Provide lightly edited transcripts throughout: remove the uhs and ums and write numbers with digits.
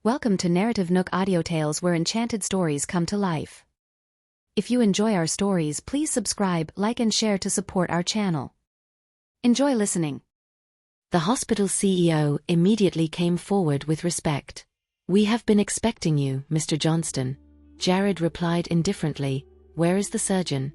Welcome to NarrativeNook audio tales where enchanted stories come to life. If you enjoy our stories, please subscribe, like and share to support our channel. Enjoy listening. The hospital CEO immediately came forward with respect. "We have been expecting you, Mr. Johnston." Jared replied indifferently, "Where is the surgeon?"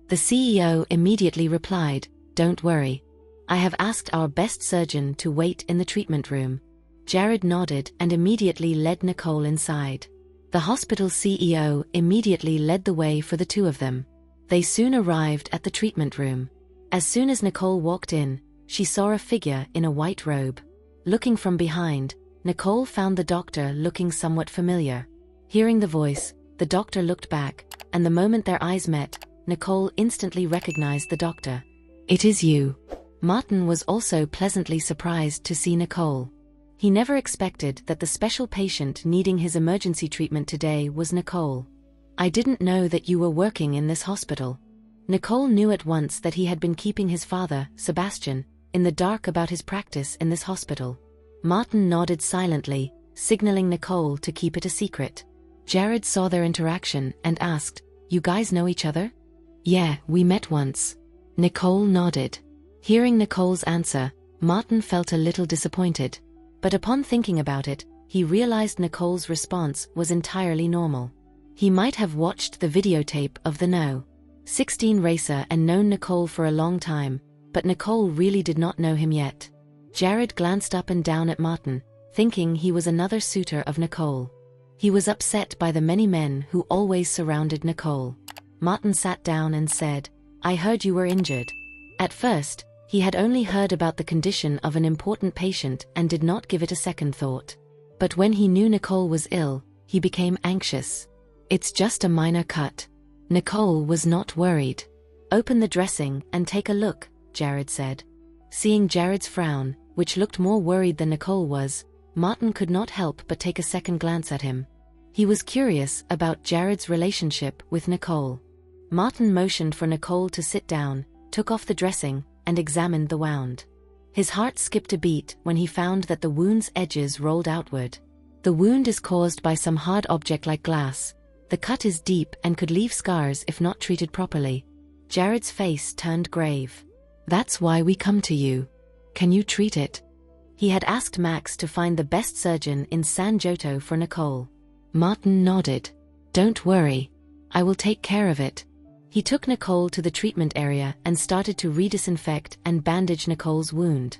The CEO immediately replied, "Don't worry. I have asked our best surgeon to wait in the treatment room." Jared nodded and immediately led Nicole inside. The hospital CEO immediately led the way for the two of them. They soon arrived at the treatment room. As soon as Nicole walked in, she saw a figure in a white robe. Looking from behind, Nicole found the doctor looking somewhat familiar. Hearing the voice, the doctor looked back, and the moment their eyes met, Nicole instantly recognized the doctor. "It is you." Martin was also pleasantly surprised to see Nicole. He never expected that the special patient needing his emergency treatment today was Nicole. "I didn't know that you were working in this hospital." Nicole knew at once that he had been keeping his father, Sebastian, in the dark about his practice in this hospital. Martin nodded silently, signaling Nicole to keep it a secret. Jared saw their interaction and asked, "You guys know each other?" "Yeah, we met once." Nicole nodded. Hearing Nicole's answer, Martin felt a little disappointed. But upon thinking about it, he realized Nicole's response was entirely normal. He might have watched the videotape of the No. 16 racer and known Nicole for a long time, but Nicole really did not know him yet. Jared glanced up and down at Martin, thinking he was another suitor of Nicole. He was upset by the many men who always surrounded Nicole. Martin sat down and said, "I heard you were injured." At first, he had only heard about the condition of an important patient and did not give it a second thought. But when he knew Nicole was ill, he became anxious. "It's just a minor cut." Nicole was not worried. "Open the dressing and take a look," Jared said. Seeing Jared's frown, which looked more worried than Nicole was, Martin could not help but take a second glance at him. He was curious about Jared's relationship with Nicole. Martin motioned for Nicole to sit down, took off the dressing, and examined the wound. His heart skipped a beat when he found that the wound's edges rolled outward. The wound is caused by some hard object like glass. The cut is deep and could leave scars if not treated properly. Jared's face turned grave. "That's why we come to you. Can you treat it?" He had asked Max to find the best surgeon in San Giotto for Nicole. Martin nodded. "Don't worry. I will take care of it." He took Nicole to the treatment area and started to re-disinfect and bandage Nicole's wound.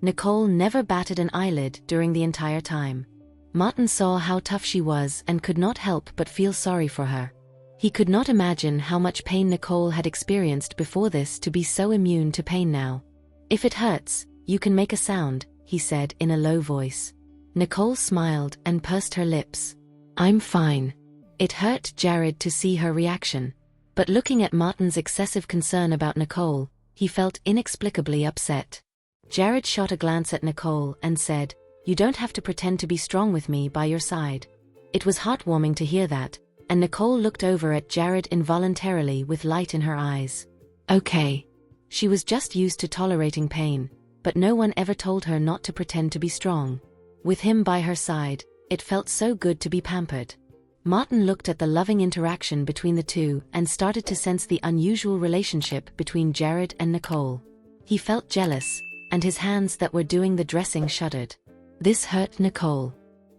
Nicole never batted an eyelid during the entire time. Martin saw how tough she was and could not help but feel sorry for her. He could not imagine how much pain Nicole had experienced before this to be so immune to pain now. "If it hurts, you can make a sound," he said in a low voice. Nicole smiled and pursed her lips. "I'm fine." It hurt Jared to see her reaction. But looking at Martin's excessive concern about Nicole, he felt inexplicably upset. Jared shot a glance at Nicole and said, "You don't have to pretend to be strong with me by your side." It was heartwarming to hear that, and Nicole looked over at Jared involuntarily with light in her eyes. "Okay." She was just used to tolerating pain, but no one ever told her not to pretend to be strong. With him by her side, it felt so good to be pampered. Martin looked at the loving interaction between the two and started to sense the unusual relationship between Jared and Nicole. He felt jealous, and his hands that were doing the dressing shuddered. This hurt Nicole.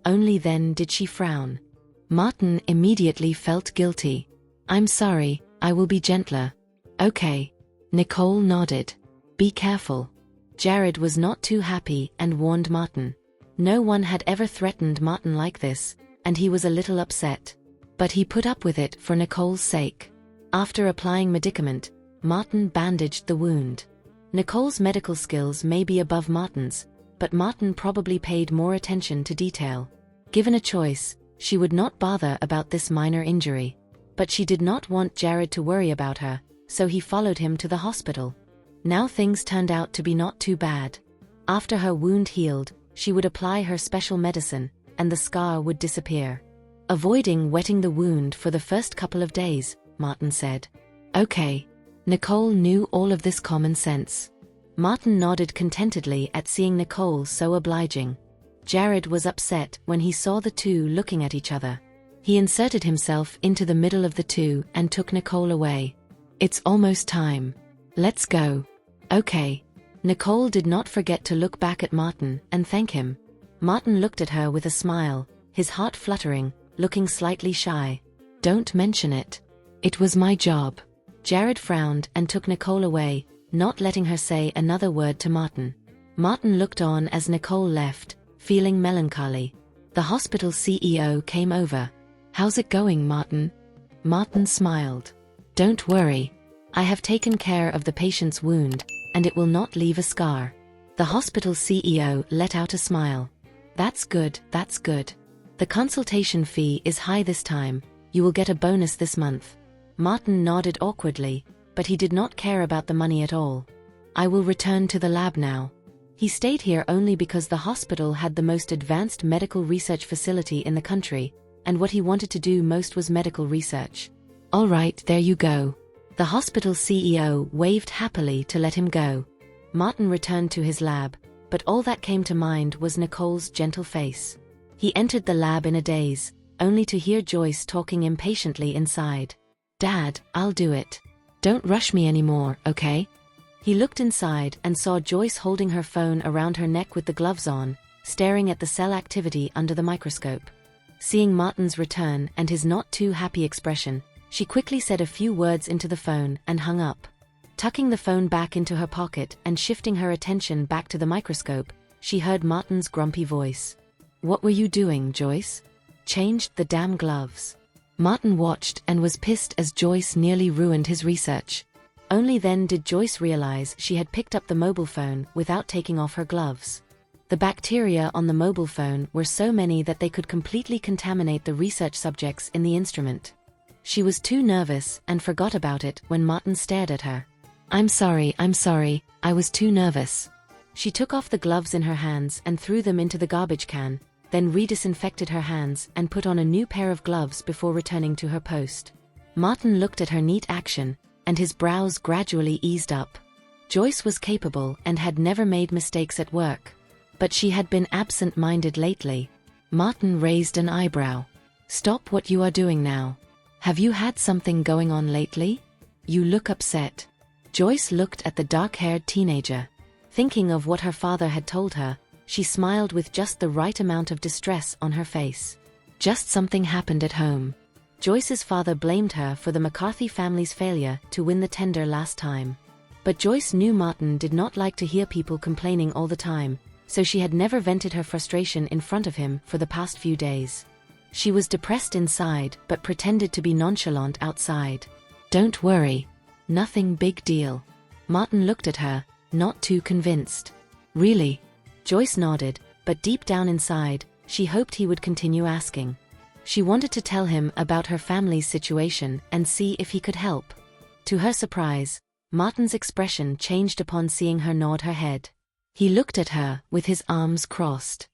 Only then did she frown. Martin immediately felt guilty. "I'm sorry, I will be gentler." "Okay." Nicole nodded. "Be careful." Jared was not too happy and warned Martin. No one had ever threatened Martin like this, and he was a little upset. But he put up with it for Nicole's sake. After applying medicament, Martin bandaged the wound. Nicole's medical skills may be above Martin's, but Martin probably paid more attention to detail. Given a choice, she would not bother about this minor injury. But she did not want Jared to worry about her, so he followed him to the hospital. Now things turned out to be not too bad. After her wound healed, she would apply her special medicine, and the scar would disappear. "Avoiding wetting the wound for the first couple of days," Martin said. "Okay." Nicole knew all of this common sense. Martin nodded contentedly at seeing Nicole so obliging. Jared was upset when he saw the two looking at each other. He inserted himself into the middle of the two and took Nicole away. It's almost time. Let's go. Okay. Nicole did not forget to look back at Martin and thank him. Martin looked at her with a smile, his heart fluttering, looking slightly shy. Don't mention it. It was my job. Jared frowned and took Nicole away, not letting her say another word to Martin. Martin looked on as Nicole left, feeling melancholy. The hospital CEO came over. How's it going, Martin? Martin smiled. Don't worry. I have taken care of the patient's wound, and it will not leave a scar. The hospital CEO let out a smile. That's good, that's good. The consultation fee is high this time. You will get a bonus this month. Martin nodded awkwardly, but he did not care about the money at all. I will return to the lab now. He stayed here only because the hospital had the most advanced medical research facility in the country, and what he wanted to do most was medical research. All right, there you go. The hospital CEO waved happily to let him go. Martin returned to his lab, but all that came to mind was Nicole's gentle face. He entered the lab in a daze, only to hear Joyce talking impatiently inside. Dad, I'll do it. Don't rush me anymore, okay? He looked inside and saw Joyce holding her phone around her neck with the gloves on, staring at the cell activity under the microscope. Seeing Martin's return and his not too happy expression, she quickly said a few words into the phone and hung up. Tucking the phone back into her pocket and shifting her attention back to the microscope, she heard Martin's grumpy voice. What were you doing, Joyce? Changed the damn gloves. Martin watched and was pissed as Joyce nearly ruined his research. Only then did Joyce realize she had picked up the mobile phone without taking off her gloves. The bacteria on the mobile phone were so many that they could completely contaminate the research subjects in the instrument. She was too nervous and forgot about it when Martin stared at her. I'm sorry, I was too nervous. She took off the gloves in her hands and threw them into the garbage can, then re-disinfected her hands and put on a new pair of gloves before returning to her post. Martin looked at her neat action, and his brows gradually eased up. Joyce was capable and had never made mistakes at work. But she had been absent-minded lately. Martin raised an eyebrow. Stop what you are doing now. Have you had something going on lately? You look upset. Joyce looked at the dark-haired teenager. Thinking of what her father had told her, she smiled with just the right amount of distress on her face. Just something happened at home. Joyce's father blamed her for the McCarthy family's failure to win the tender last time. But Joyce knew Martin did not like to hear people complaining all the time, so she had never vented her frustration in front of him for the past few days. She was depressed inside but pretended to be nonchalant outside. Don't worry. Nothing big deal. Martin looked at her, not too convinced. Really? Joyce nodded, but deep down inside, she hoped he would continue asking. She wanted to tell him about her family's situation and see if he could help. To her surprise, Martin's expression changed upon seeing her nod her head. He looked at her with his arms crossed.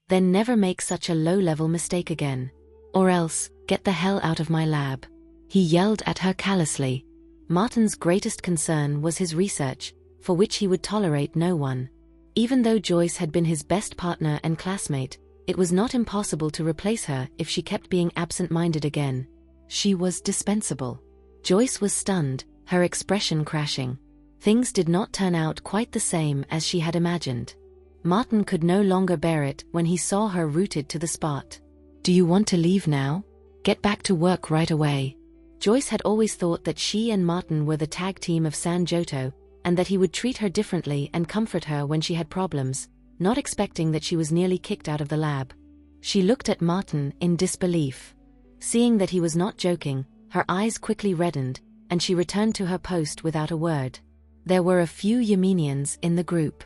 Then never make such a low-level mistake again. Or else, get the hell out of my lab. He yelled at her callously. Martin's greatest concern was his research, for which he would tolerate no one. Even though Joyce had been his best partner and classmate, it was not impossible to replace her if she kept being absent-minded again. She was dispensable. Joyce was stunned, her expression crashing. Things did not turn out quite the same as she had imagined. Martin could no longer bear it when he saw her rooted to the spot. Do you want to leave now? Get back to work right away. Joyce had always thought that she and Martin were the tag team of San Giotto, and that he would treat her differently and comfort her when she had problems, not expecting that she was nearly kicked out of the lab. She looked at Martin in disbelief. Seeing that he was not joking, her eyes quickly reddened, and she returned to her post without a word. There were a few Yemenians in the group.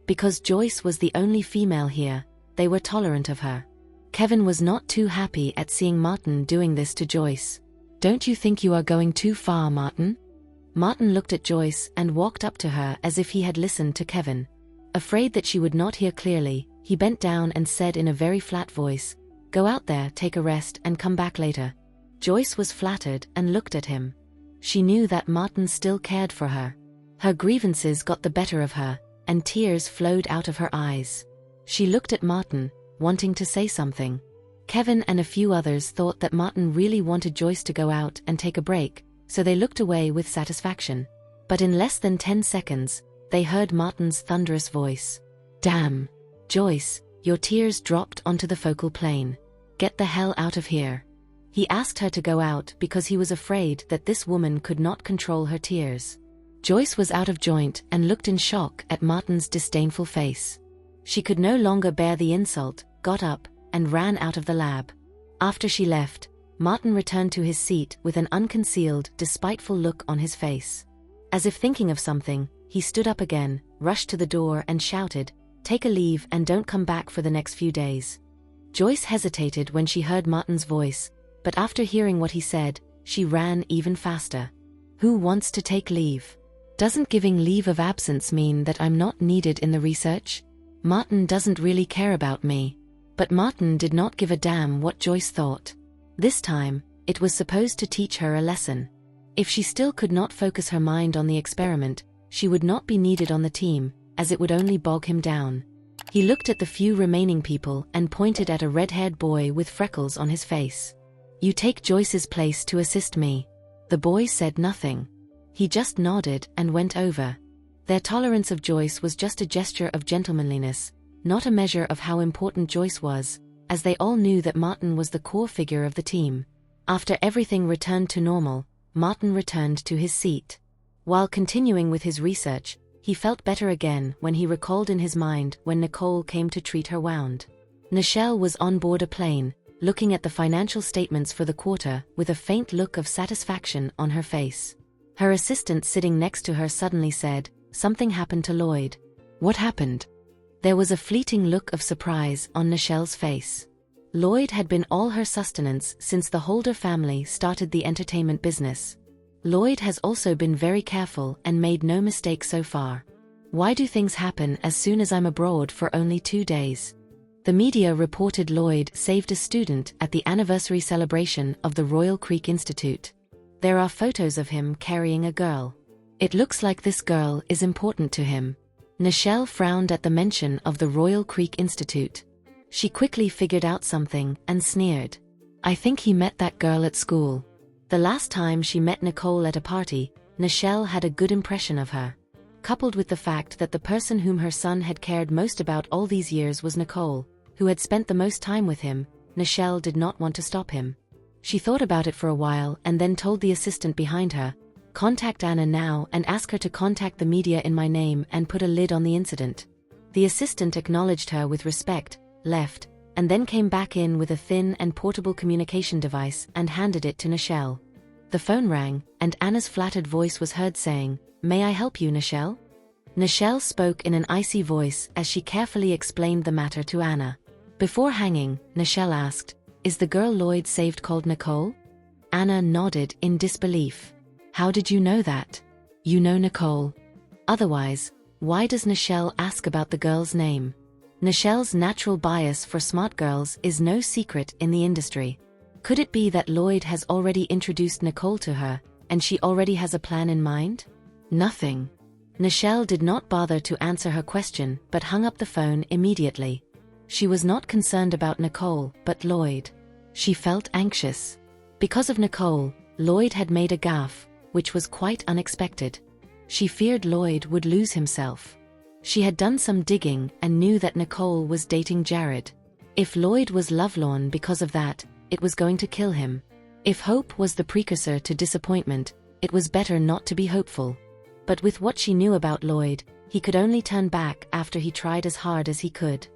Because Joyce was the only female here, they were tolerant of her. Kevin was not too happy at seeing Martin doing this to Joyce. Don't you think you are going too far, Martin? Martin looked at Joyce and walked up to her as if he had listened to Kevin. Afraid that she would not hear clearly, he bent down and said in a very flat voice, "Go out there, take a rest and come back later." Joyce was flattered and looked at him. She knew that Martin still cared for her. Her grievances got the better of her, and tears flowed out of her eyes. She looked at Martin, wanting to say something. Kevin and a few others thought that Martin really wanted Joyce to go out and take a break, so they looked away with satisfaction. But in less than 10 seconds, they heard Martin's thunderous voice. "Damn. Joyce, your tears dropped onto the focal plane. Get the hell out of here." He asked her to go out because he was afraid that this woman could not control her tears. Joyce was out of joint and looked in shock at Martin's disdainful face. She could no longer bear the insult, got up, and ran out of the lab. After she left, Martin returned to his seat with an unconcealed, despiteful look on his face. As if thinking of something, he stood up again, rushed to the door and shouted, "Take a leave and don't come back for the next few days." Joyce hesitated when she heard Martin's voice, but after hearing what he said, she ran even faster. "Who wants to take leave? Doesn't giving leave of absence mean that I'm not needed in the research? Martin doesn't really care about me." But Martin did not give a damn what Joyce thought. This time, it was supposed to teach her a lesson. If she still could not focus her mind on the experiment, she would not be needed on the team, as it would only bog him down. He looked at the few remaining people and pointed at a red-haired boy with freckles on his face. "You take Joyce's place to assist me." The boy said nothing. He just nodded and went over. Their tolerance of Joyce was just a gesture of gentlemanliness, not a measure of how important Joyce was, as they all knew that Martin was the core figure of the team. After everything returned to normal, Martin returned to his seat. While continuing with his research, he felt better again when he recalled in his mind when Nicole came to treat her wound. Nichelle was on board a plane, looking at the financial statements for the quarter with a faint look of satisfaction on her face. Her assistant sitting next to her suddenly said, "Something happened to Lloyd." "What happened?" There was a fleeting look of surprise on Nichelle's face. Lloyd had been all her sustenance since the Holder family started the entertainment business. Lloyd has also been very careful and made no mistake so far. Why do things happen as soon as I'm abroad for only 2 days? The media reported Lloyd saved a student at the anniversary celebration of the Royal Creek Institute. There are photos of him carrying a girl. It looks like this girl is important to him. Nichelle frowned at the mention of the Royal Creek Institute. She quickly figured out something and sneered. "I think he met that girl at school." The last time she met Nicole at a party, Nichelle had a good impression of her. Coupled with the fact that the person whom her son had cared most about all these years was Nicole, who had spent the most time with him, Nichelle did not want to stop him. She thought about it for a while and then told the assistant behind her, "Contact Anna now and ask her to contact the media in my name and put a lid on the incident." The assistant acknowledged her with respect, left, and then came back in with a thin and portable communication device and handed it to Nichelle. The phone rang, and Anna's flattered voice was heard saying, "May I help you, Nichelle?" Nichelle spoke in an icy voice as she carefully explained the matter to Anna. Before hanging, Nichelle asked, "Is the girl Lloyd saved called Nicole?" Anna nodded in disbelief. "How did you know that? You know Nicole. Otherwise, why does Nichelle ask about the girl's name?" Nichelle's natural bias for smart girls is no secret in the industry. Could it be that Lloyd has already introduced Nicole to her, and she already has a plan in mind? Nothing. Nichelle did not bother to answer her question but hung up the phone immediately. She was not concerned about Nicole but Lloyd. She felt anxious. Because of Nicole, Lloyd had made a gaffe, which was quite unexpected. She feared Lloyd would lose himself. She had done some digging and knew that Nicole was dating Jared. If Lloyd was lovelorn because of that, it was going to kill him. If hope was the precursor to disappointment, it was better not to be hopeful. But with what she knew about Lloyd, he could only turn back after he tried as hard as he could.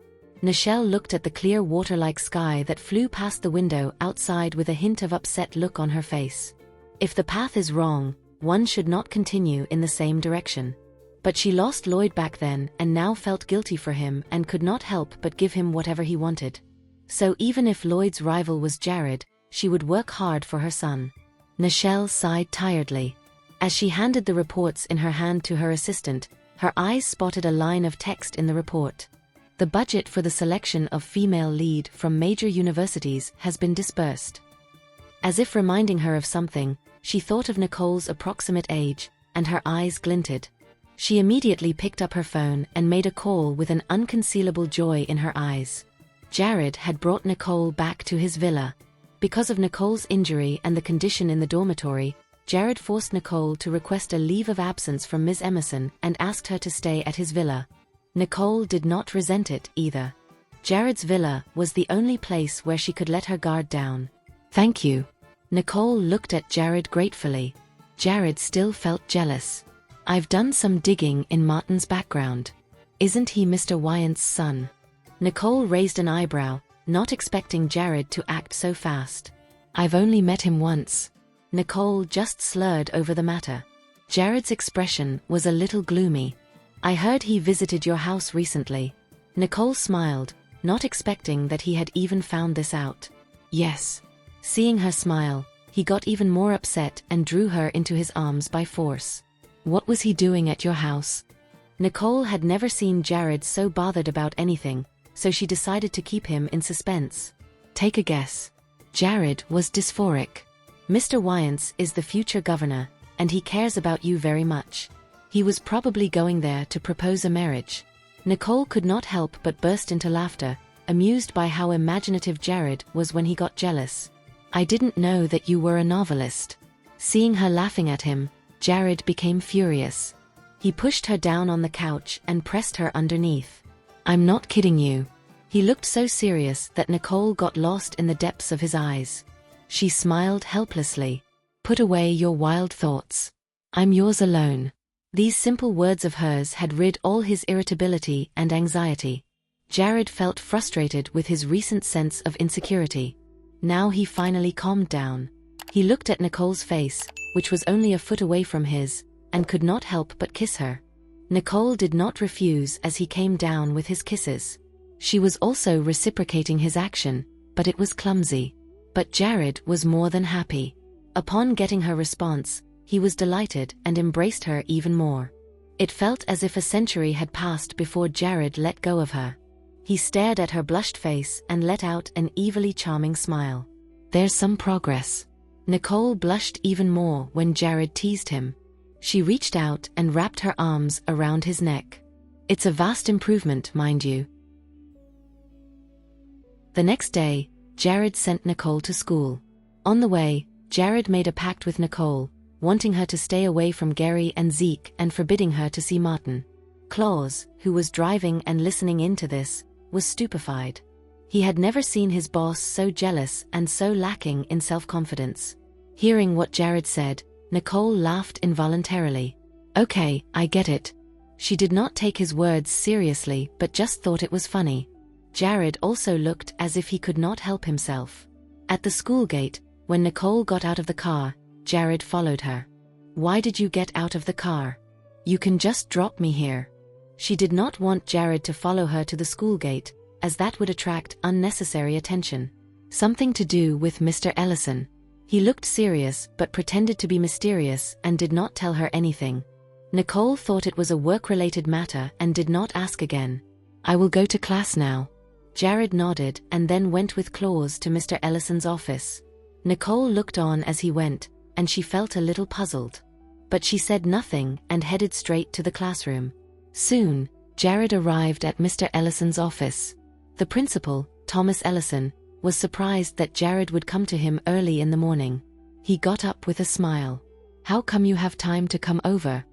Nichelle looked at the clear water-like sky that flew past the window outside with a hint of upset look on her face. If the path is wrong, one should not continue in the same direction. But she lost Lloyd back then and now felt guilty for him and could not help but give him whatever he wanted. So even if Lloyd's rival was Jared, she would work hard for her son. Nichelle sighed tiredly. As she handed the reports in her hand to her assistant, her eyes spotted a line of text in the report. The budget for the selection of female lead from major universities has been dispersed. As if reminding her of something, she thought of Nicole's approximate age, and her eyes glinted. She immediately picked up her phone and made a call with an unconcealable joy in her eyes. Jared had brought Nicole back to his villa. Because of Nicole's injury and the condition in the dormitory, Jared forced Nicole to request a leave of absence from Ms. Emerson and asked her to stay at his villa. Nicole did not resent it either. Jared's villa was the only place where she could let her guard down. "Thank you." Nicole looked at Jared gratefully. Jared still felt jealous. "I've done some digging in Martin's background. Isn't he Mr. Wyant's son?" Nicole raised an eyebrow, not expecting Jared to act so fast. "I've only met him once." Nicole just slurred over the matter. Jared's expression was a little gloomy. "I heard he visited your house recently." Nicole smiled, not expecting that he had even found this out. "Yes." Seeing her smile, he got even more upset and drew her into his arms by force. "What was he doing at your house?" Nicole had never seen Jared so bothered about anything, so she decided to keep him in suspense. "Take a guess." Jared was dysphoric. "Mr. Wyants is the future governor, and he cares about you very much. He was probably going there to propose a marriage." Nicole could not help but burst into laughter, amused by how imaginative Jared was when he got jealous. "I didn't know that you were a novelist." Seeing her laughing at him, Jared became furious. He pushed her down on the couch and pressed her underneath. "I'm not kidding you." He looked so serious that Nicole got lost in the depths of his eyes. She smiled helplessly. "Put away your wild thoughts. I'm yours alone." These simple words of hers had rid all his irritability and anxiety. Jared felt frustrated with his recent sense of insecurity. Now he finally calmed down. He looked at Nicole's face, which was only a foot away from his, and could not help but kiss her. Nicole did not refuse as he came down with his kisses. She was also reciprocating his action, but it was clumsy. But Jared was more than happy. Upon getting her response, he was delighted and embraced her even more. It felt as if a century had passed before Jared let go of her. He stared at her blushed face and let out an evilly charming smile. "There's some progress." Nicole blushed even more when Jared teased him. She reached out and wrapped her arms around his neck. "It's a vast improvement, mind you." The next day, Jared sent Nicole to school. On the way, Jared made a pact with Nicole, wanting her to stay away from Gary and Zeke and forbidding her to see Martin. Claus, who was driving and listening into this, was stupefied. He had never seen his boss so jealous and so lacking in self-confidence. Hearing what Jared said, Nicole laughed involuntarily. "Okay, I get it." She did not take his words seriously but just thought it was funny. Jared also looked as if he could not help himself. At the school gate, when Nicole got out of the car, Jared followed her. "Why did you get out of the car? You can just drop me here." She did not want Jared to follow her to the school gate, as that would attract unnecessary attention. "Something to do with Mr. Ellison." He looked serious but pretended to be mysterious and did not tell her anything. Nicole thought it was a work-related matter and did not ask again. "I will go to class now." Jared nodded and then went with Claus to Mr. Ellison's office. Nicole looked on as he went, and she felt a little puzzled. But she said nothing and headed straight to the classroom. Soon, Jared arrived at Mr. Ellison's office. The principal, Thomas Ellison, was surprised that Jared would come to him early in the morning. He got up with a smile. "How come you have time to come over?"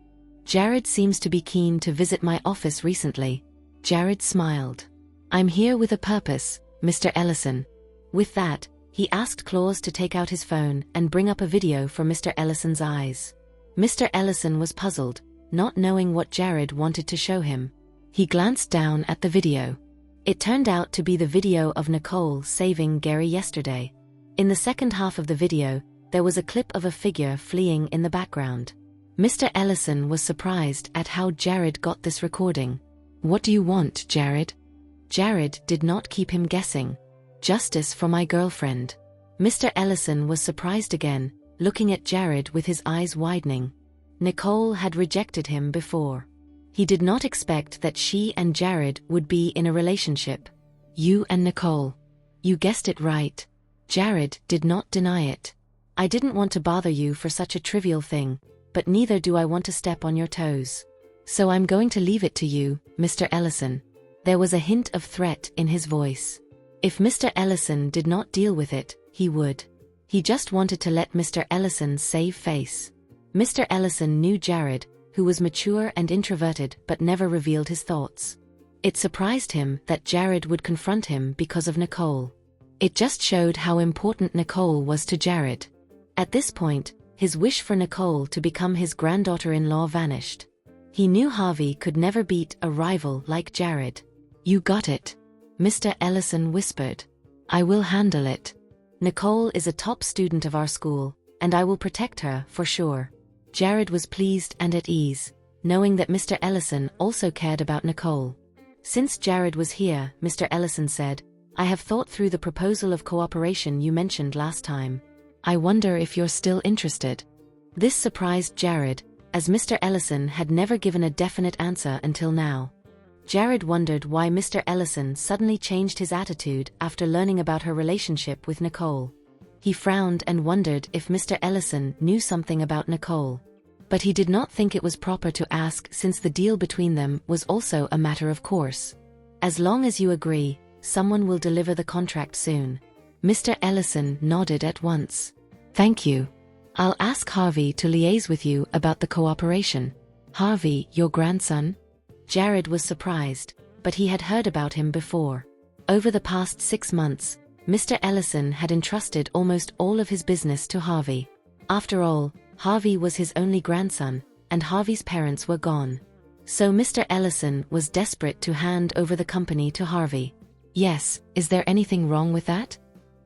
"Jared seems to be keen to visit my office recently." Jared smiled. "I'm here with a purpose, Mr. Ellison." With that, he asked Claus to take out his phone and bring up a video for Mr. Ellison's eyes. Mr. Ellison was puzzled, not knowing what Jared wanted to show him. He glanced down at the video. It turned out to be the video of Nicole saving Gary yesterday. In the second half of the video, there was a clip of a figure fleeing in the background. Mr. Ellison was surprised at how Jared got this recording. "What do you want, Jared?" Jared did not keep him guessing. "Justice for my girlfriend." Mr. Ellison was surprised again, looking at Jared with his eyes widening. Nicole had rejected him before. He did not expect that she and Jared would be in a relationship. "You and Nicole." "You guessed it right." Jared did not deny it. "I didn't want to bother you for such a trivial thing, but neither do I want to step on your toes. So I'm going to leave it to you, Mr. Ellison." There was a hint of threat in his voice. If Mr. Ellison did not deal with it, he would. He just wanted to let Mr. Ellison save face. Mr. Ellison knew Jared, who was mature and introverted but never revealed his thoughts. It surprised him that Jared would confront him because of Nicole. It just showed how important Nicole was to Jared. At this point, his wish for Nicole to become his granddaughter-in-law vanished. He knew Harvey could never beat a rival like Jared. "You got it," Mr. Ellison whispered. "I will handle it. Nicole is a top student of our school, and I will protect her for sure." Jared was pleased and at ease, knowing that Mr. Ellison also cared about Nicole. Since Jared was here, Mr. Ellison said, "I have thought through the proposal of cooperation you mentioned last time. I wonder if you're still interested." This surprised Jared, as Mr. Ellison had never given a definite answer until now. Jared wondered why Mr. Ellison suddenly changed his attitude after learning about her relationship with Nicole. He frowned and wondered if Mr. Ellison knew something about Nicole. But he did not think it was proper to ask since the deal between them was also a matter of course. "As long as you agree, someone will deliver the contract soon." Mr. Ellison nodded at once. "Thank you. I'll ask Harvey to liaise with you about the cooperation." "Harvey, your grandson?" Jared was surprised, but he had heard about him before. Over the past 6 months, Mr. Ellison had entrusted almost all of his business to Harvey. After all, Harvey was his only grandson, and Harvey's parents were gone. So Mr. Ellison was desperate to hand over the company to Harvey. "Yes, is there anything wrong with that?"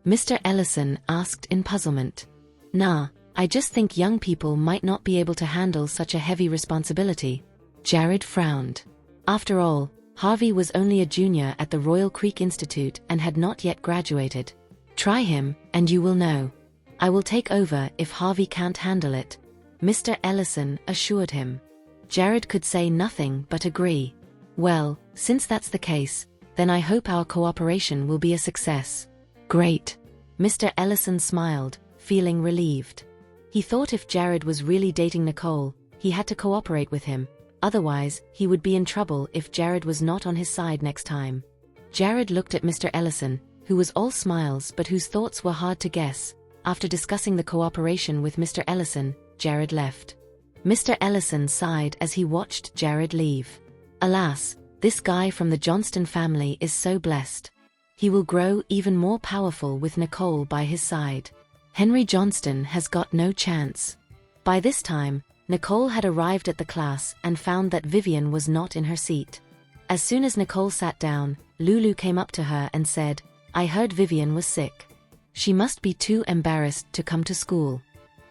Mr. Ellison asked in puzzlement. "Nah, I just think young people might not be able to handle such a heavy responsibility." Jared frowned. After all, Harvey was only a junior at the Royal Creek Institute and had not yet graduated. "Try him, and you will know. I will take over if Harvey can't handle it," Mr. Ellison assured him. Jared could say nothing but agree. "Well, since that's the case, then I hope our cooperation will be a success." "Great." Mr. Ellison smiled, feeling relieved. He thought if Jared was really dating Nicole, he had to cooperate with him. Otherwise, he would be in trouble if Jared was not on his side next time. Jared looked at Mr. Ellison, who was all smiles but whose thoughts were hard to guess. After discussing the cooperation with Mr. Ellison, Jared left. Mr. Ellison sighed as he watched Jared leave. Alas, this guy from the Johnston family is so blessed. He will grow even more powerful with Nicole by his side. Henry Johnston has got no chance. By this time, Nicole had arrived at the class and found that Vivian was not in her seat. As soon as Nicole sat down, Lulu came up to her and said, "I heard Vivian was sick. She must be too embarrassed to come to school."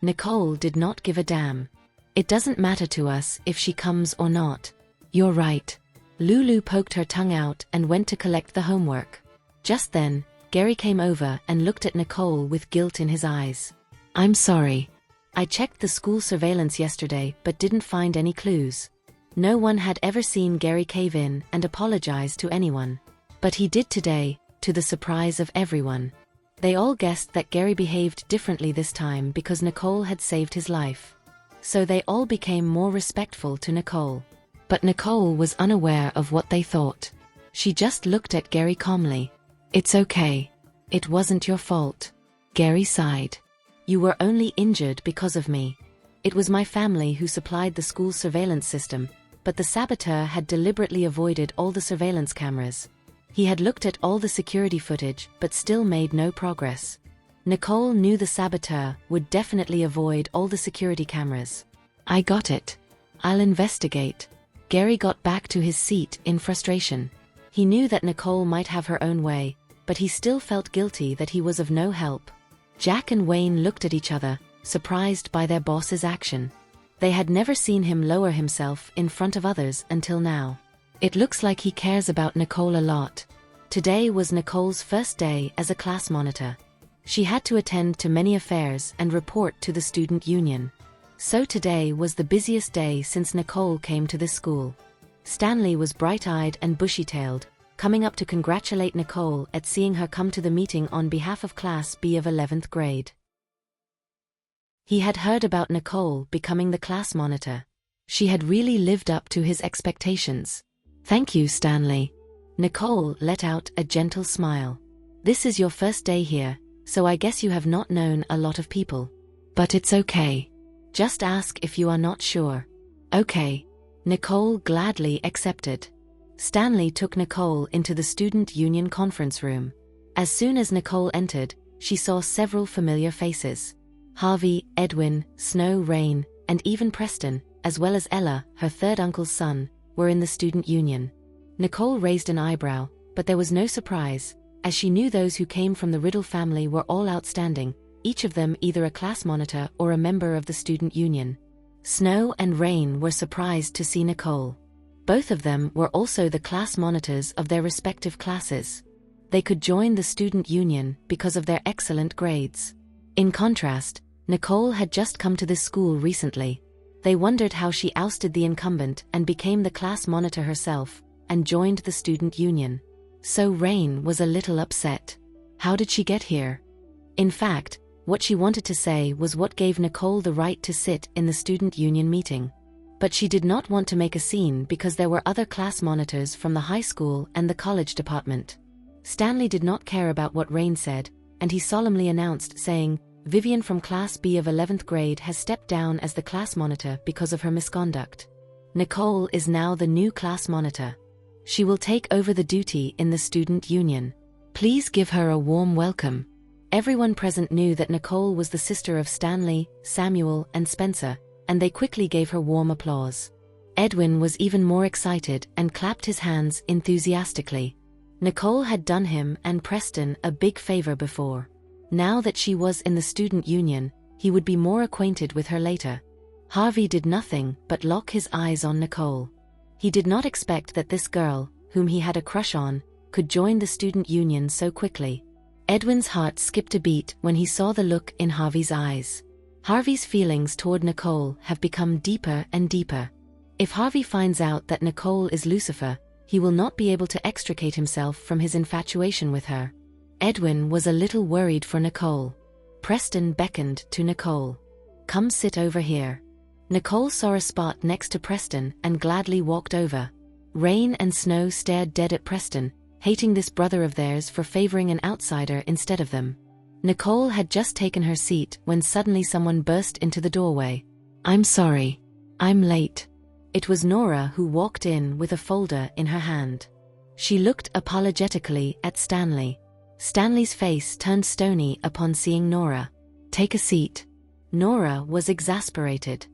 Nicole did not give a damn. "It doesn't matter to us if she comes or not." "You're right." Lulu poked her tongue out and went to collect the homework. Just then, Gary came over and looked at Nicole with guilt in his eyes. "I'm sorry. I checked the school surveillance yesterday but didn't find any clues." No one had ever seen Gary cave in and apologize to anyone. But he did today, to the surprise of everyone. They all guessed that Gary behaved differently this time because Nicole had saved his life. So they all became more respectful to Nicole. But Nicole was unaware of what they thought. She just looked at Gary calmly. "It's okay. It wasn't your fault." Gary sighed. "You were only injured because of me. It was my family who supplied the school's surveillance system, but the saboteur had deliberately avoided all the surveillance cameras. He had looked at all the security footage but still made no progress. Nicole knew the saboteur would definitely avoid all the security cameras. "I got it. I'll investigate." Gary got back to his seat in frustration. He knew that Nicole might have her own way, but he still felt guilty that he was of no help. Jack and Wayne looked at each other, surprised by their boss's action. They had never seen him lower himself in front of others until now. It looks like he cares about Nicole a lot. Today was Nicole's first day as a class monitor. She had to attend to many affairs and report to the student union. So today was the busiest day since Nicole came to this school. Stanley was bright-eyed and bushy-tailed, coming up to congratulate Nicole at seeing her come to the meeting on behalf of Class B of 11th grade. He had heard about Nicole becoming the class monitor. She had really lived up to his expectations. "Thank you, Stanley." Nicole let out a gentle smile. This is your first day here, so I guess you have not known a lot of people. But it's okay. Just ask if you are not sure. Okay. Nicole gladly accepted. Stanley took Nicole into the student union conference room. As soon as Nicole entered, she saw several familiar faces. Harvey, Edwin, Snow, Rain, and even Preston, as well as Ella, her third uncle's son, were in the student union. Nicole raised an eyebrow, but there was no surprise, as she knew those who came from the Riddle family were all outstanding, each of them either a class monitor or a member of the student union. Snow and Rain were surprised to see Nicole. Both of them were also the class monitors of their respective classes. They could join the student union because of their excellent grades. In contrast, Nicole had just come to this school recently. They wondered how she ousted the incumbent and became the class monitor herself, and joined the student union. So Rain was a little upset. How did she get here? In fact, what she wanted to say was what gave Nicole the right to sit in the student union meeting. But she did not want to make a scene because there were other class monitors from the high school and the college department. Stanley did not care about what Rain said, and he solemnly announced, saying, "Vivian from Class B of 11th grade has stepped down as the class monitor because of her misconduct. Nicole is now the new class monitor. She will take over the duty in the student union. Please give her a warm welcome." Everyone present knew that Nicole was the sister of Stanley, Samuel, and Spencer, and they quickly gave her warm applause. Edwin was even more excited and clapped his hands enthusiastically. Nicole had done him and Preston a big favor before. Now that she was in the student union, he would be more acquainted with her later. Harvey did nothing but lock his eyes on Nicole. He did not expect that this girl, whom he had a crush on, could join the student union so quickly. Edwin's heart skipped a beat when he saw the look in Harvey's eyes. Harvey's feelings toward Nicole have become deeper and deeper. If Harvey finds out that Nicole is Lucifer, he will not be able to extricate himself from his infatuation with her. Edwin was a little worried for Nicole. Preston beckoned to Nicole. "Come sit over here." Nicole saw a spot next to Preston and gladly walked over. Rain and Snow stared dead at Preston, hating this brother of theirs for favoring an outsider instead of them. Nicole had just taken her seat when suddenly someone burst into the doorway. "I'm sorry. I'm late." It was Nora who walked in with a folder in her hand. She looked apologetically at Stanley. Stanley's face turned stony upon seeing Nora. "Take a seat." Nora was exasperated.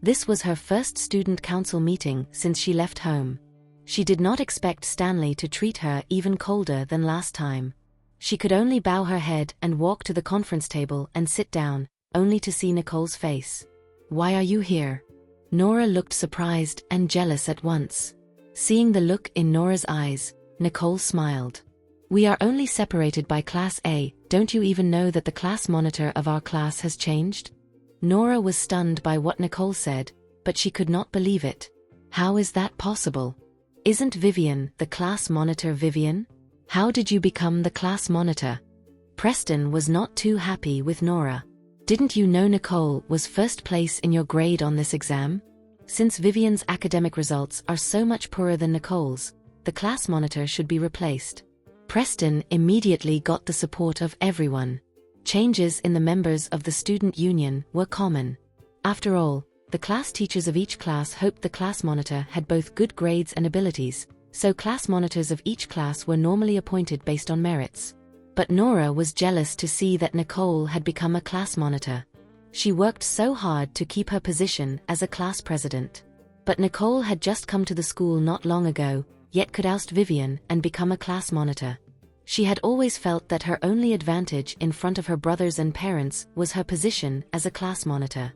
This was her first student council meeting since she left home. She did not expect Stanley to treat her even colder than last time. She could only bow her head and walk to the conference table and sit down, only to see Nicole's face. "Why are you here?" Nora looked surprised and jealous at once. Seeing the look in Nora's eyes, Nicole smiled. "We are only separated by Class A, don't you even know that the class monitor of our class has changed?" Nora was stunned by what Nicole said, but she could not believe it. How is that possible? Isn't Vivian the class monitor? Vivian? How did you become the class monitor? Preston was not too happy with Nora. "Didn't you know Nicole was first place in your grade on this exam? Since Vivian's academic results are so much poorer than Nicole's, the class monitor should be replaced." Preston immediately got the support of everyone. Changes in the members of the student union were common. After all, the class teachers of each class hoped the class monitor had both good grades and abilities, so class monitors of each class were normally appointed based on merits. But Nora was jealous to see that Nicole had become a class monitor. She worked so hard to keep her position as a class president. But Nicole had just come to the school not long ago, yet could oust Vivian and become a class monitor. She had always felt that her only advantage in front of her brothers and parents was her position as a class monitor.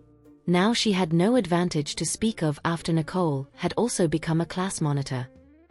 Now she had no advantage to speak of after Nicole had also become a class monitor.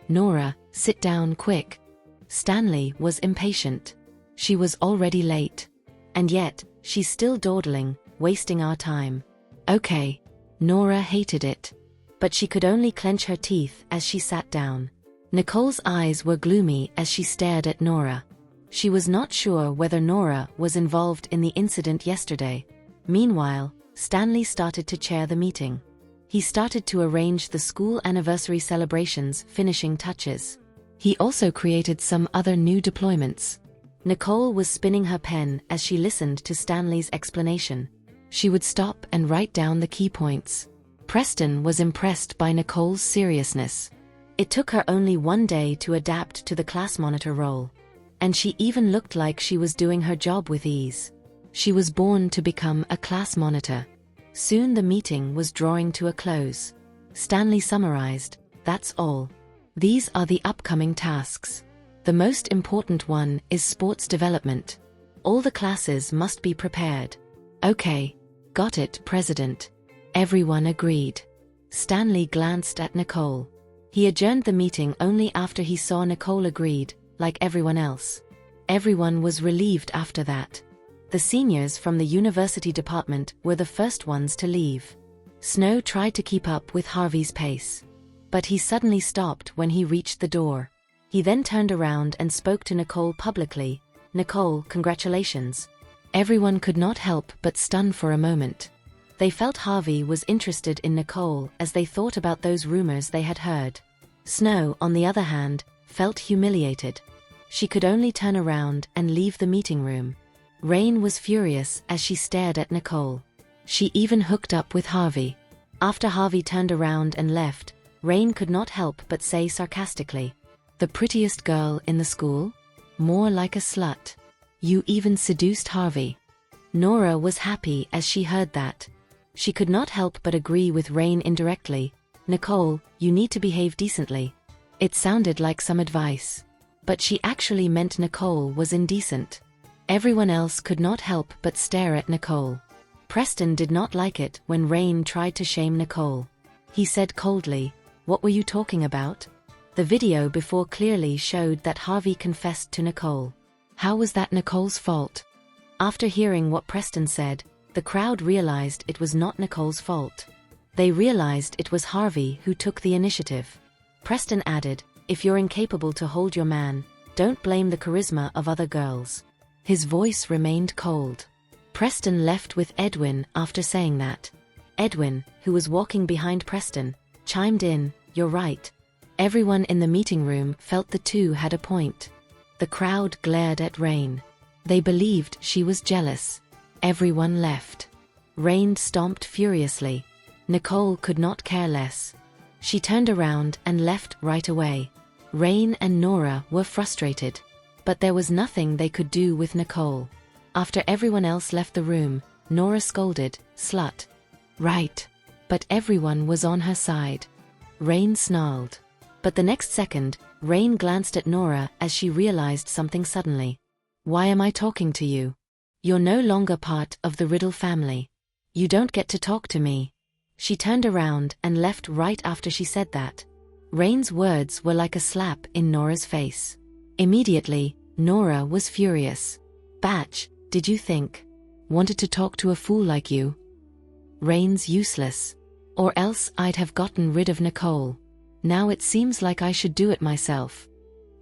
"Nora, sit down quick." Stanley was impatient. She was already late. And yet, she's still dawdling, wasting our time. "Okay." Nora hated it. But she could only clench her teeth as she sat down. Nicole's eyes were gloomy as she stared at Nora. She was not sure whether Nora was involved in the incident yesterday. Meanwhile, Stanley started to chair the meeting. He started to arrange the school anniversary celebrations' finishing touches. He also created some other new deployments. Nicole was spinning her pen as she listened to Stanley's explanation. She would stop and write down the key points. Preston was impressed by Nicole's seriousness. It took her only one day to adapt to the class monitor role. And she even looked like she was doing her job with ease. She was born to become a class monitor. Soon the meeting was drawing to a close. Stanley summarized, "That's all. These are the upcoming tasks. The most important one is sports development. All the classes must be prepared." "Okay. Got it, President." Everyone agreed. Stanley glanced at Nicole. He adjourned the meeting only after he saw Nicole agreed, like everyone else. Everyone was relieved after that. The seniors from the university department were the first ones to leave. Snow tried to keep up with Harvey's pace. But he suddenly stopped when he reached the door. He then turned around and spoke to Nicole publicly. "Nicole, congratulations." Everyone could not help but stun for a moment. They felt Harvey was interested in Nicole as they thought about those rumors they had heard. Snow, on the other hand, felt humiliated. She could only turn around and leave the meeting room. Rain was furious as she stared at Nicole. She even hooked up with Harvey. After Harvey turned around and left, Rain could not help but say sarcastically, "The prettiest girl in the school? More like a slut. You even seduced Harvey." Nora was happy as she heard that. She could not help but agree with Rain indirectly. "Nicole, you need to behave decently." It sounded like some advice. But she actually meant Nicole was indecent. Everyone else could not help but stare at Nicole. Preston did not like it when Rain tried to shame Nicole. He said coldly, "What were you talking about?" The video before clearly showed that Harvey confessed to Nicole. How was that Nicole's fault? After hearing what Preston said, the crowd realized it was not Nicole's fault. They realized it was Harvey who took the initiative. Preston added, "If you're incapable to hold your man, don't blame the charisma of other girls." His voice remained cold. Preston left with Edwin after saying that. Edwin, who was walking behind Preston, chimed in, "You're right." Everyone in the meeting room felt the two had a point. The crowd glared at Rain. They believed she was jealous. Everyone left. Rain stomped furiously. Nicole could not care less. She turned around and left right away. Rain and Nora were frustrated. But there was nothing they could do with Nicole. After everyone else left the room, Nora scolded, "Slut." Right. But everyone was on her side. Rain snarled. But the next second, Rain glanced at Nora as she realized something suddenly. "Why am I talking to you? You're no longer part of the Riddle family. You don't get to talk to me." She turned around and left right after she said that. Rain's words were like a slap in Nora's face. Immediately, Nora was furious. "Batch, did you think? Wanted to talk to a fool like you? Rain's useless. Or else I'd have gotten rid of Nicole. Now it seems like I should do it myself."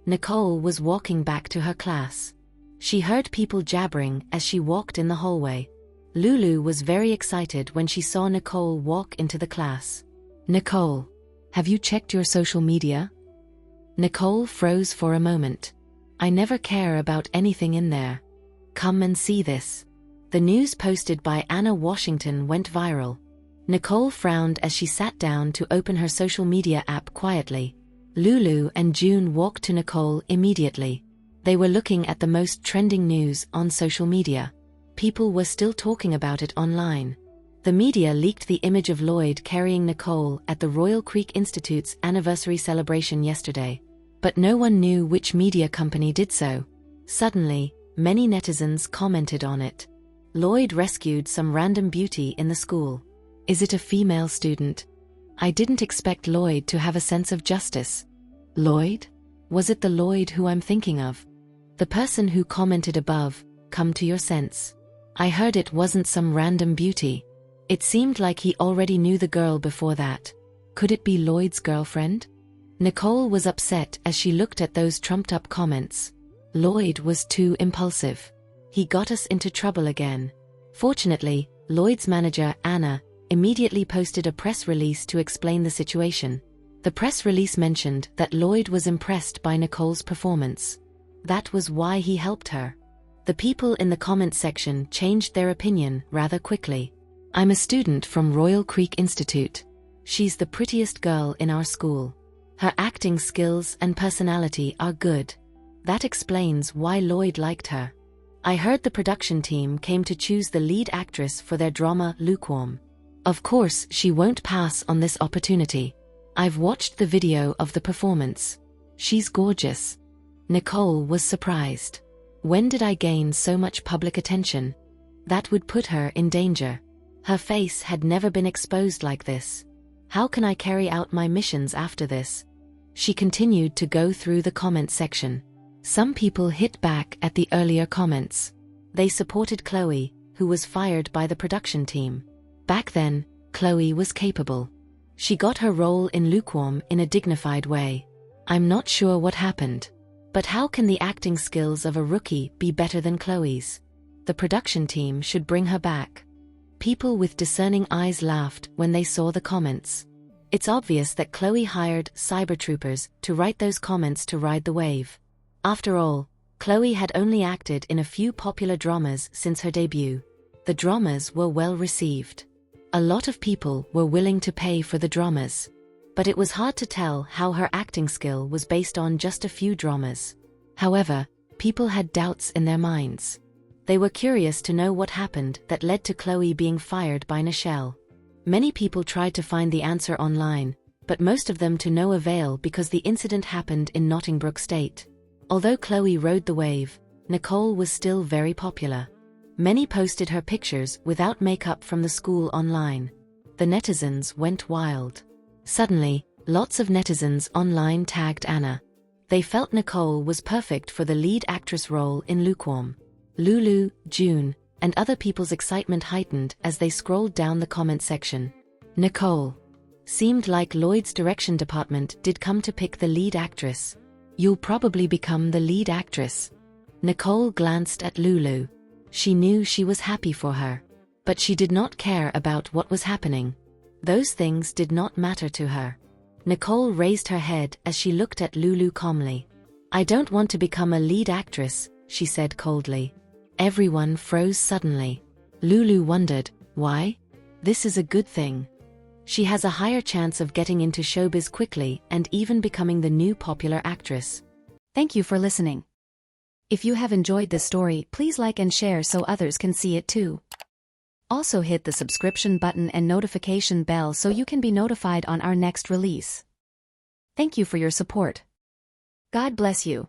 Nicole was walking back to her class. She heard people jabbering as she walked in the hallway. Lulu was very excited when she saw Nicole walk into the class. "Nicole, have you checked your social media?" Nicole froze for a moment. "I never care about anything in there. Come and see this." The news posted by Anna Washington went viral. Nicole frowned as she sat down to open her social media app quietly. Lulu and June walked to Nicole immediately. They were looking at the most trending news on social media. People were still talking about it online. The media leaked the image of Lloyd carrying Nicole at the Royal Creek Institute's anniversary celebration yesterday. But no one knew which media company did so. Suddenly, many netizens commented on it. Lloyd rescued some random beauty in the school. Is it a female student? I didn't expect Lloyd to have a sense of justice. Lloyd? Was it the Lloyd who I'm thinking of? The person who commented above, come to your sense. I heard it wasn't some random beauty. It seemed like he already knew the girl before that. Could it be Lloyd's girlfriend? Nicole was upset as she looked at those trumped-up comments. Lloyd was too impulsive. He got us into trouble again. Fortunately, Lloyd's manager, Anna, immediately posted a press release to explain the situation. The press release mentioned that Lloyd was impressed by Nicole's performance. That was why he helped her. The people in the comment section changed their opinion rather quickly. I'm a student from Royal Creek Institute. She's the prettiest girl in our school. Her acting skills and personality are good. That explains why Lloyd liked her. I heard the production team came to choose the lead actress for their drama Lukewarm. Of course, she won't pass on this opportunity. I've watched the video of the performance. She's gorgeous. Nicole was surprised. When did I gain so much public attention? That would put her in danger. Her face had never been exposed like this. How can I carry out my missions after this? She continued to go through the comment section. Some people hit back at the earlier comments. They supported Chloe, who was fired by the production team. Back then, Chloe was capable. She got her role in Lukewarm in a dignified way. I'm not sure what happened. But how can the acting skills of a rookie be better than Chloe's? The production team should bring her back. People with discerning eyes laughed when they saw the comments. It's obvious that Chloe hired cybertroopers to write those comments to ride the wave. After all, Chloe had only acted in a few popular dramas since her debut. The dramas were well received. A lot of people were willing to pay for the dramas. But it was hard to tell how her acting skill was based on just a few dramas. However, people had doubts in their minds. They were curious to know what happened that led to Chloe being fired by Nichelle. Many people tried to find the answer online, but most of them to no avail because the incident happened in Nottingbrook State. Although Chloe rode the wave, Nicole was still very popular. Many posted her pictures without makeup from the school online. The netizens went wild. Suddenly, lots of netizens online tagged Anna. They felt Nicole was perfect for the lead actress role in Lukewarm. Lulu, June, and other people's excitement heightened as they scrolled down the comment section. Nicole. Seemed like Lloyd's direction department did come to pick the lead actress. You'll probably become the lead actress. Nicole glanced at Lulu. She knew she was happy for her. But she did not care about what was happening. Those things did not matter to her. Nicole raised her head as she looked at Lulu calmly. I don't want to become a lead actress, she said coldly. Everyone froze suddenly. Lulu wondered, why? This is a good thing. She has a higher chance of getting into showbiz quickly and even becoming the new popular actress. Thank you for listening. If you have enjoyed this story, please like and share so others can see it too. Also hit the subscription button and notification bell so you can be notified on our next release. Thank you for your support. God bless you.